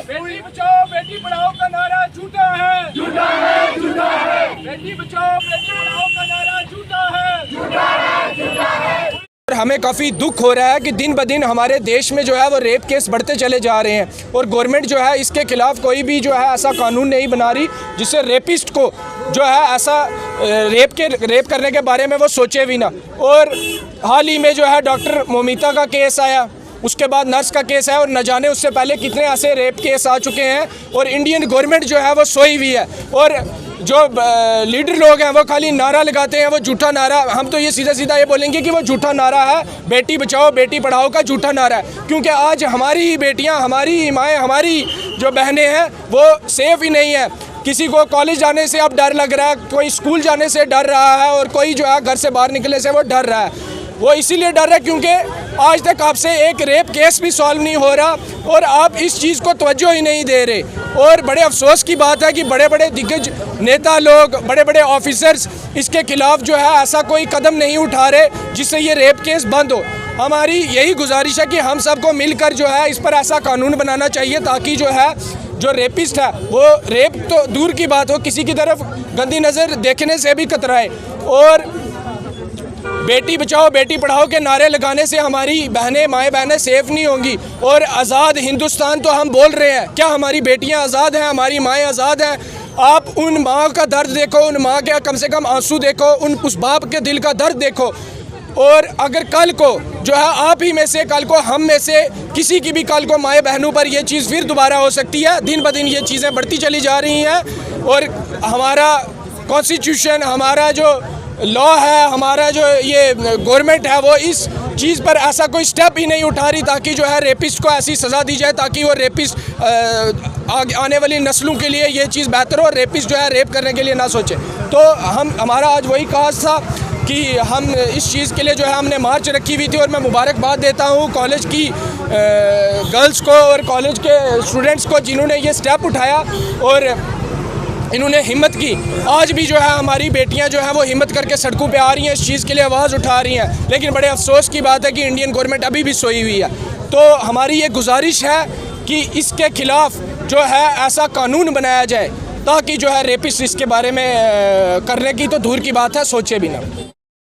बेटी बचाओ बेटी पढ़ाओ का नारा झूठा है, झूठा है, झूठा है। बेटी बचाओ बेटी पढ़ाओ का नारा झूठा है, झूठा है, झूठा है। हमें काफ़ी दुख हो रहा है कि दिन ब दिन हमारे देश में जो है वो रेप केस बढ़ते चले जा रहे हैं और गवर्नमेंट जो है इसके खिलाफ कोई भी जो है ऐसा कानून नहीं बना रही जिससे रेपिस्ट को जो है ऐसा रेप करने के बारे में वो सोचे भी ना। और हाल ही में जो है डॉक्टर मोमिता का केस आया, उसके बाद नर्स का केस है और न जाने उससे पहले कितने ऐसे रेप केस आ चुके हैं और इंडियन गवर्नमेंट जो है वो सोई हुई है और जो लीडर लोग हैं वो खाली नारा लगाते हैं, वो झूठा नारा। हम तो ये सीधा सीधा ये बोलेंगे कि वो झूठा नारा है, बेटी बचाओ बेटी पढ़ाओ का झूठा नारा है, क्योंकि आज हमारी ही बेटियां, हमारी ही माएँ, हमारी जो बहनें हैं वो सेफ़ ही नहीं है। किसी को कॉलेज जाने से अब डर लग रहा है, कोई स्कूल जाने से डर रहा है और कोई जो है घर से बाहर निकलने से वो डर रहा है। वो इसीलिए डर रहा है क्योंकि आज तक आपसे एक रेप केस भी सॉल्व नहीं हो रहा और आप इस चीज़ को तवज्जो ही नहीं दे रहे। और बड़े अफसोस की बात है कि बड़े बड़े दिग्गज नेता लोग, बड़े बड़े ऑफिसर्स इसके खिलाफ जो है ऐसा कोई कदम नहीं उठा रहे जिससे ये रेप केस बंद हो। हमारी यही गुजारिश है कि हम सबको मिलकर जो है इस पर ऐसा कानून बनाना चाहिए ताकि जो है जो रेपिस्ट है वो रेप तो दूर की बात हो, किसी की तरफ गंदी नज़र देखने से भी कतराए। और बेटी बचाओ बेटी पढ़ाओ के नारे लगाने से हमारी बहनें, माएँ बहनें सेफ़ नहीं होंगी। और आज़ाद हिंदुस्तान तो हम बोल रहे हैं, क्या हमारी बेटियां आज़ाद हैं, हमारी माएँ आज़ाद हैं? आप उन माँ का दर्द देखो, उन माँ के कम से कम आंसू देखो, उस बाप के दिल का दर्द देखो। और अगर कल को जो है आप ही में से, कल को हम में से किसी की भी कल को माएँ बहनों पर ये चीज़ फिर दोबारा हो सकती है। दिन ब दिन ये चीज़ें बढ़ती चली जा रही हैं और हमारा कॉन्स्टिट्यूशन, हमारा जो लॉ है, हमारा जो ये गवर्नमेंट है वो इस चीज़ पर ऐसा कोई स्टेप ही नहीं उठा रही ताकि जो है रेपिस्ट को ऐसी सज़ा दी जाए ताकि वो रेपिस्ट आने वाली नस्लों के लिए ये चीज़ बेहतर हो और रेपिस्ट जो है रेप करने के लिए ना सोचे। तो हमारा आज वही काज था कि हम इस चीज़ के लिए जो है हमने मार्च रखी हुई थी और मैं मुबारकबाद देता हूँ कॉलेज की गर्ल्स को और कॉलेज के स्टूडेंट्स को जिन्होंने ये स्टेप उठाया और इन्होंने हिम्मत की। आज भी जो है हमारी बेटियां जो हैं वो हिम्मत करके सड़कों पे आ रही हैं, इस चीज़ के लिए आवाज़ उठा रही हैं। लेकिन बड़े अफसोस की बात है कि इंडियन गवर्नमेंट अभी भी सोई हुई है। तो हमारी ये गुजारिश है कि इसके खिलाफ जो है ऐसा कानून बनाया जाए ताकि जो है रेपिस्ट इसके बारे में करने की तो दूर की बात है, सोचे भी ना।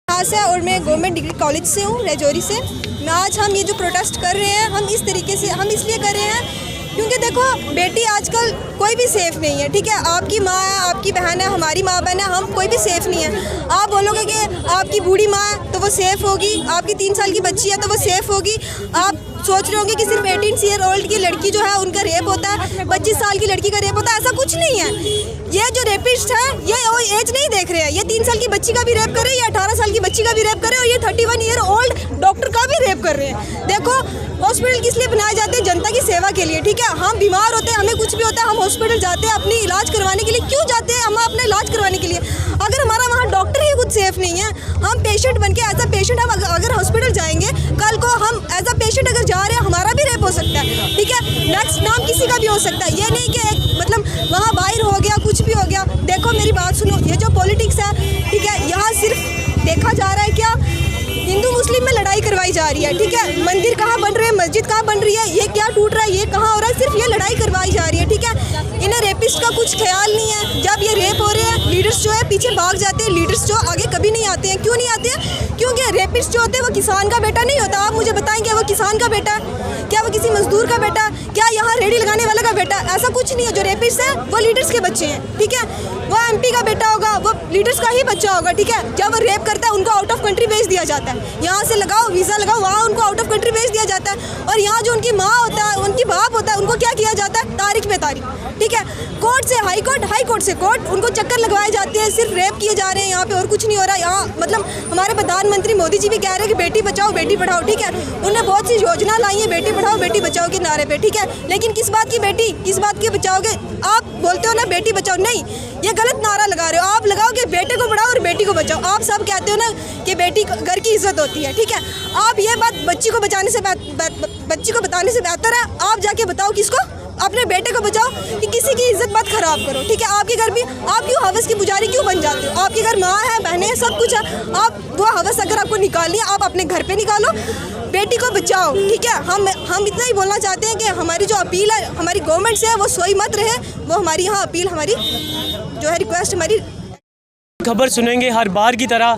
से और मैं गवर्नमेंट डिग्री कॉलेज से हूँ, रजौरी से। मैं आज हम ये जो प्रोटेस्ट कर रहे हैं हम इस तरीके से हम इसलिए कर रहे हैं क्योंकि देखो बेटी आजकल कोई भी सेफ़ नहीं है, ठीक है। आपकी माँ है, आपकी बहन है, हमारी माँ बहन है, हम कोई भी सेफ़ नहीं है। आप बोलोगे कि आपकी बूढ़ी माँ है तो वो सेफ़ होगी, आपकी 3 साल की बच्ची है तो वो सेफ़ होगी। आप सोच रहे होंगे कि सिर्फ 18 ईयर ओल्ड की लड़की जो है उनका रेप होता है, 25 साल की लड़की का रेप होता है, ऐसा कुछ नहीं है। ये जो रेपिस्ट है ये एज नहीं देख रहे हैं, ये 3 साल की बच्ची का भी रेप कर रहे हैं, ये 18 साल की बच्ची का भी रेप कर रहे हैं और ये 31 ईयर ओल्ड डॉक्टर का भी रेप कर रहे हैं। देखो हॉस्पिटल किस लिए बनाए जाते हैं? जनता की सेवा के लिए, ठीक है। हम बीमार होते हैं, हमें कुछ भी होता है, हम हॉस्पिटल जाते हैं अपनी इलाज करवाने के लिए। क्यों जाते हैं? हम अपना इलाज करवाने के लिए। अगर हमारा वहाँ डॉक्टर ही कुछ सेफ नहीं है, हम पेशेंट बन के एज अ पेशेंट हम अगर हॉस्पिटल जाएंगे, कल को हम एज अ पेशेंट अगर जा रहे हैं हमारा भी रेप हो सकता है, ठीक है। नेक्स्ट नाम किसी का भी हो सकता है। ये नहीं कि मतलब वहाँ बाहर हो गया, कुछ भी हो गया। देखो मेरी बात सुनो, ये जो पॉलिटिक्स है, ठीक है, यहाँ सिर्फ देखा जा रहा है क्या हिंदू मुस्लिम में लड़ाई करवाई जा रही है, ठीक है। मंदिर कहाँ बन रहे हैं, मस्जिद कहाँ बन रही है, ये क्या टूट रहा है, ये कहाँ हो रहा है, सिर्फ ये लड़ाई करवाई जा रही है, ठीक है। इन्हें रेपिस्ट का कुछ ख्याल नहीं है। जब ये रेप हो रहे हैं लीडर्स जो है पीछे भाग जाते हैं, लीडर्स जो आगे कभी नहीं आते हैं। क्यों नहीं आते हैं? क्योंकि रेपिस्ट जो होते हैं वो किसान का बेटा नहीं होता। आप मुझे बताएंगे वो किसान का बेटा है क्या? वो किसी मजदूर का बेटा, क्या यहाँ रेडी लगाने वाले का बेटा? ऐसा कुछ नहीं है। जो रेपिस्ट है वो लीडर्स के बच्चे हैं, ठीक है। वो MP का बेटा होगा, वो लीडर्स का ही बच्चा होगा, ठीक है। जब वो रेप करता है उनको आउट ऑफ कंट्री भेज दिया जाता है। यहाँ से लगाओ वीज़ा लगाओ, वहाँ उनको आउट ऑफ कंट्री भेज दिया जाता है। और यहाँ जो उनकी माँ होता है, उनकी बाप होता है, उनको क्या किया जाता है? तारीख पे तारीख, ठीक है। कोर्ट से हाई कोर्ट, हाई कोर्ट से कोर्ट, उनको चक्कर लगवाए जाते हैं। सिर्फ रेप किए जा रहे हैं यहाँ पे और कुछ नहीं हो रहा। यहाँ मतलब हमारे प्रधानमंत्री मोदी जी भी कह रहे हैं कि बेटी बचाओ बेटी पढ़ाओ, ठीक है। उन्होंने बहुत सी योजना लाई है बेटी पढ़ाओ बेटी बचाओ के नारे पे, ठीक है। लेकिन किस बात की बेटी, किस बात की बचाओगे? आप बोलते हो ना बेटी बचाओ, नहीं, ये गलत नारा लगा रहे हो। आप लगाओ कि बेटे को पढ़ाओ और बेटी को बचाओ। आप सब कहते हो ना कि बेटी घर की इज्जत होती है, ठीक है। आप ये बात बच्ची को बचाने से बच्ची को बताने से बेहतर है आप जाके बताओ किसको? अपने बेटे को बचाओ कि किसी की इज्जत मत खराब करो, ठीक है। आपके घर भी आप क्यों हवस की पुजारी क्यों बन जाते हो? आपके घर माँ है, बहनें हैं, सब कुछ है। आप वो हवस अगर आपको निकालनी है, आप अपने घर पे निकालो, बेटी को बचाओ, ठीक है। हम इतना ही बोलना चाहते हैं कि हमारी जो अपील है हमारी गवर्नमेंट से है वो सोई मत रहे, वो हमारी यहाँ अपील, हमारी जो है रिक्वेस्ट हमारी। खबर सुनेंगे हर बार की तरह,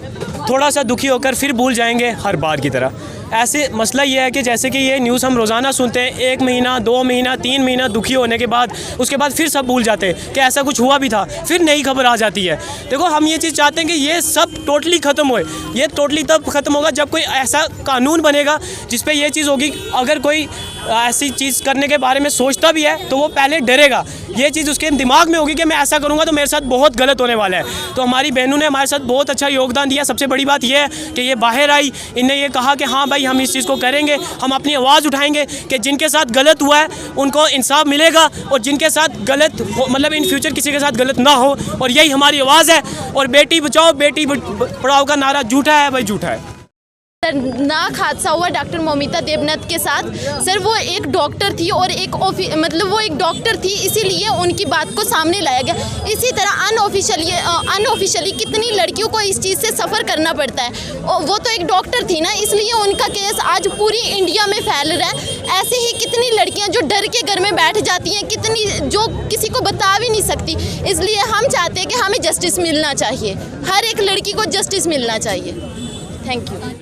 थोड़ा सा दुखी होकर फिर भूल जाएंगे हर बार की तरह। ऐसे मसला ये है कि जैसे कि ये न्यूज़ हम रोज़ाना सुनते हैं, 1 महीना 2 महीना 3 महीना दुखी होने के बाद उसके बाद फिर सब भूल जाते हैं कि ऐसा कुछ हुआ भी था, फिर नई खबर आ जाती है। देखो हम ये चीज़ चाहते हैं कि ये सब टोटली ख़त्म होए। ये टोटली तब ख़त्म होगा जब कोई ऐसा कानून बनेगा जिस पे ये चीज़ होगी, अगर कोई ऐसी चीज़ करने के बारे में सोचता भी है तो वो पहले डरेगा। ये चीज़ उसके दिमाग में होगी कि मैं ऐसा करूँगा तो मेरे साथ बहुत गलत होने वाला है। तो हमारी बहनों ने हमारे साथ बहुत अच्छा योगदान दिया। सबसे बड़ी बात यह है कि ये बाहर आई, इन्हें ये कहा कि हाँ भाई हम इस चीज़ को करेंगे, हम अपनी आवाज़ उठाएंगे कि जिनके साथ गलत हुआ है उनको इंसाफ मिलेगा और जिनके साथ गलत मतलब इन फ्यूचर किसी के साथ गलत ना हो। और यही हमारी आवाज़ है। और बेटी बचाओ बेटी पढ़ाओ का नारा झूठा है भाई, झूठा है। दर्दनाक हादसा हुआ डॉक्टर मौमिता देवनाथ के साथ। सर वो एक डॉक्टर थी और वो एक डॉक्टर थी, इसीलिए उनकी बात को सामने लाया गया। इसी तरह अनऑफिशियली कितनी लड़कियों को इस चीज़ से सफ़र करना पड़ता है। और वो तो एक डॉक्टर थी ना, इसलिए उनका केस आज पूरी इंडिया में फैल रहा है। ऐसे ही कितनी लड़कियाँ जो डर के घर में बैठ जाती हैं, कितनी जो किसी को बता भी नहीं सकती। इसलिए हम चाहते हैं कि हमें जस्टिस मिलना चाहिए, हर एक लड़की को जस्टिस मिलना चाहिए। Thank you.